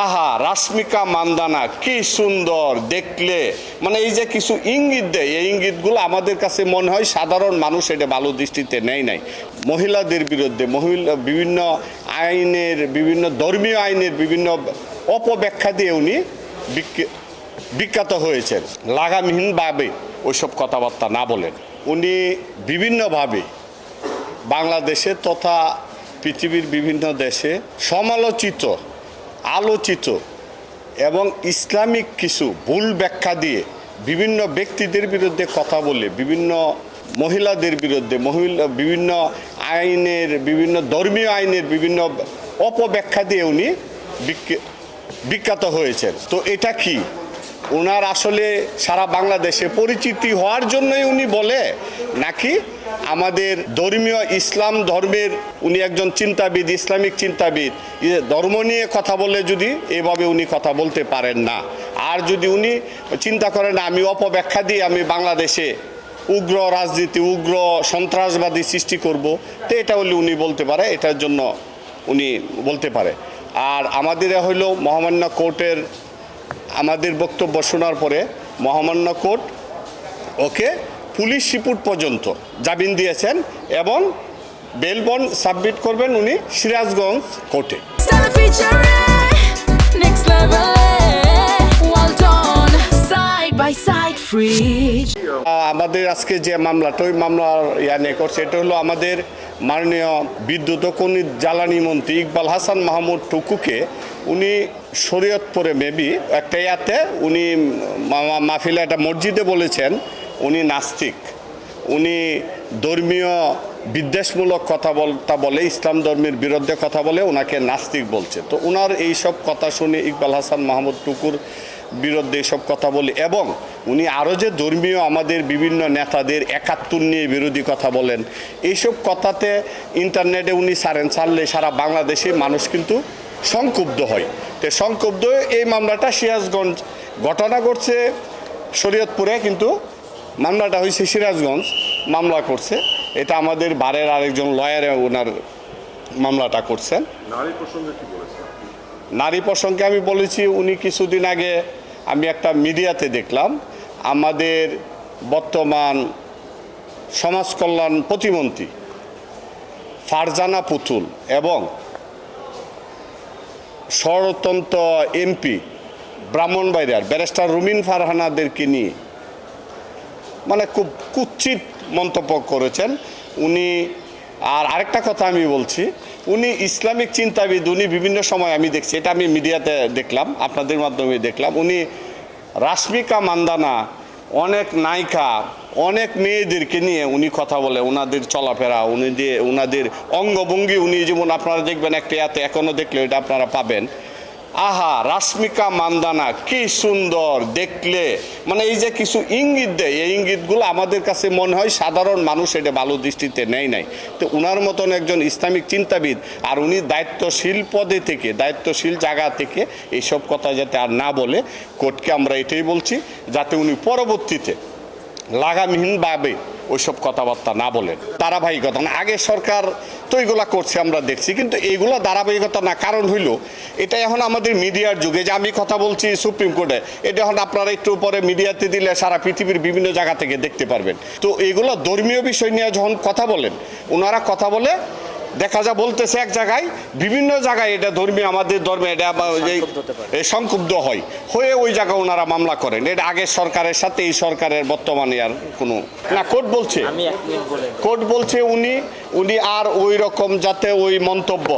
আহা রাশ্মিকা মান্দানা কি সুন্দর দেখলে, মানে এই যে কিছু ইঙ্গিত দেয়, এই ইঙ্গিতগুলো আমাদের কাছে মনে হয় সাধারণ মানুষ এটা ভালো দৃষ্টিতে নেয় নাই। মহিলাদের বিরুদ্ধে বিভিন্ন আইনের, বিভিন্ন ধর্মীয় আইনের বিভিন্ন অপব্যাখ্যা দিয়ে উনি বিখ্যাত হয়েছেন। লাগামহীনভাবে ওইসব কথাবার্তা না বলেন। উনি বিভিন্নভাবে বাংলাদেশে তথা পৃথিবীর বিভিন্ন দেশে সমালোচিত, আলোচিত এবং ইসলামিক কিছু ভুল ব্যাখ্যা দিয়ে বিভিন্ন ব্যক্তিদের বিরুদ্ধে কথা বলে, বিভিন্ন মহিলাদের বিরুদ্ধে বিভিন্ন আইনের, বিভিন্ন ধর্মীয় আইনের বিভিন্ন অপব্যাখ্যা দিয়ে উনি বিখ্যাত হয়েছেন। তো এটা কি ওনার আসলে সারা বাংলাদেশে পরিচিতি হওয়ার জন্যই উনি বলে, নাকি আমাদের ধর্মীয় ইসলাম ধর্মের উনি একজন চিন্তাবিদ, ইসলামিক চিন্তাবিদ, ধর্ম নিয়ে কথা বলে যদি এভাবে উনি কথা বলতে পারেন না, আর যদি উনি চিন্তা করেন আমি অপব্যাখ্যা দিয়ে আমি বাংলাদেশে উগ্র রাজনীতি, উগ্র সন্ত্রাসবাদী সৃষ্টি করব, তো এটা হলে উনি বলতে পারে, এটার জন্য উনি বলতে পারে। আর আমাদের হইল মহামান্য কোর্টের আমাদের বক্তব্য শোনার পরে মহামান্য কোর্ট ওকে পুলিশ রিপোর্ট পর্যন্ত জামিন দিয়েছেন এবং বেল বন্ড সাবমিট করবেন উনি সিরাজগঞ্জ কোর্টে। আমাদের আজকে যে মামলাটা, ওই মামলার নিয়ে করছে, এটা হলো আমাদের মাননীয় বিদ্যুৎ ও খনিজ জ্বালানি মন্ত্রী ইকবাল হাসান মাহমুদ টুকুকে উনি শরীয়তপুরে মেবি একটা উনি মাহফিলে একটা মসজিদে বলেছেন উনি নাস্তিক, উনি ধর্মীয় বিদ্বেষমূলক কথা বলে, ইসলাম ধর্মের বিরুদ্ধে কথা বলে, ওনাকে নাস্তিক বলছে। তো ওনার এইসব কথা শুনে ইকবাল হাসান মাহমুদ টুকুর বিরুদ্ধে এইসব কথা বলে, এবং উনি আরও যে ধর্মীয় আমাদের বিভিন্ন নেতাদের ৭১ নিয়ে বিরোধী কথা বলেন, এইসব কথাতে ইন্টারনেটে উনি ছাড়লে সারা বাংলাদেশে মানুষ কিন্তু সংক্ষুব্ধ হয়। তো সংক্ষুব্ধ এই মামলাটা সিরাজগঞ্জ, ঘটনা ঘটছে শরীয়তপুরে, কিন্তু মামলাটা হয়েছে সিরাজগঞ্জ মামলা করছে। এটা আমাদের বারের আরেকজন লয়ারে ওনার মামলাটা করছেন। নারী প্রসঙ্গে আমি বলেছি, উনি কিছুদিন আগে আমি একটা মিডিয়াতে দেখলাম আমাদের বর্তমান সমাজ কল্যাণ প্রতিমন্ত্রী ফারজানা পুতুল এবং স্বতন্ত্র এমপি ব্রাহ্মণবাড়িয়ার ব্যারিস্টার রুমিন ফারহানাদেরকে নিয়ে মানে খুব কুৎসিত মন্তব্য করেছেন উনি। আর আরেকটা কথা আমি বলছি, উনি ইসলামিক চিন্তাবিদ, উনি বিভিন্ন সময় আমি দেখছি, এটা আমি মিডিয়াতে দেখলাম, আপনাদের মাধ্যমে দেখলাম, উনি রাশ্মিকা মান্দানা, অনেক নায়িকা, অনেক মেয়েদেরকে নিয়ে উনি কথা বলে, ওনাদের চলাফেরা, ওনাদের অঙ্গভঙ্গি, উনি যেমন আপনারা দেখবেন একটা এখনও দেখলে এটা আপনারা পাবেন, আহা রাশ্মিকা মান্দানা কি সুন্দর দেখলে, মানে এই যে কিছু ইঙ্গিত দেয়, এই ইঙ্গিতগুলো আমাদের কাছে মনে হয় সাধারণ মানুষ এটা ভালো দৃষ্টিতে নেয় নাই। তো ওনার মতন একজন ইসলামিক চিন্তাবিদ, আর উনি দায়িত্বশীল পদে থেকে, দায়িত্বশীল জায়গা থেকে এইসব কথা যাতে আর না বলে, কোর্টকে আমরা এটাই বলছি যাতে উনি পরবর্তীতে লাগামহীনভাবে ওইসব কথাবার্তা না বলেন। ধারাবাহিকতা না, আগে সরকার তো এইগুলা করছে আমরা দেখছি, কিন্তু এইগুলো ধারাবাহিকতা না। কারণ হইল এটা এখন আমাদের মিডিয়ার যুগে, যে আমি কথা বলছি সুপ্রিম কোর্টে, এটা এখন আপনারা একটু পরে মিডিয়াতে দিলে সারা পৃথিবীর বিভিন্ন জায়গা থেকে দেখতে পারবেন। তো এইগুলো ধর্মীয় বিষয় নিয়ে যখন কথা বলেন, ওনারা কথা বলে দেখা যায় বলতেছে এক জায়গায়, বিভিন্ন জায়গায় এটা ধর্মীয়, আমাদের ধর্মে এটা সংক্ষুব্ধ হয়ে ওই জায়গায় ওনারা মামলা করেন। এটা আগের সরকারের সাথে এই সরকারের বর্তমানে আর কোনো না। কোর্ট বলছে উনি আর ওই রকম যাতে ওই মন্তব্য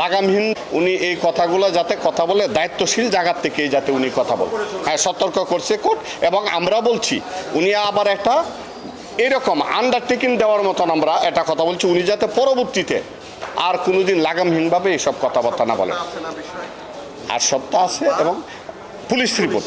লাগামহীন, উনি এই কথাগুলো যাতে কথা বলে দায়িত্বশীল জায়গার থেকে যাতে উনি কথা বলেন, হ্যাঁ সতর্ক করছে কোর্ট। এবং আমরা বলছি উনি আবার একটা এরকম আন্ডারটেকিং দেওয়ার মতন আমরা এটা কথা বলছি, উনি যাতে পরবর্তীতে আর কোনোদিন লাগামহীনভাবে এইসব কথাবার্তা না বলেন। আর সপ্তাহ আছে এবং পুলিশ রিপোর্ট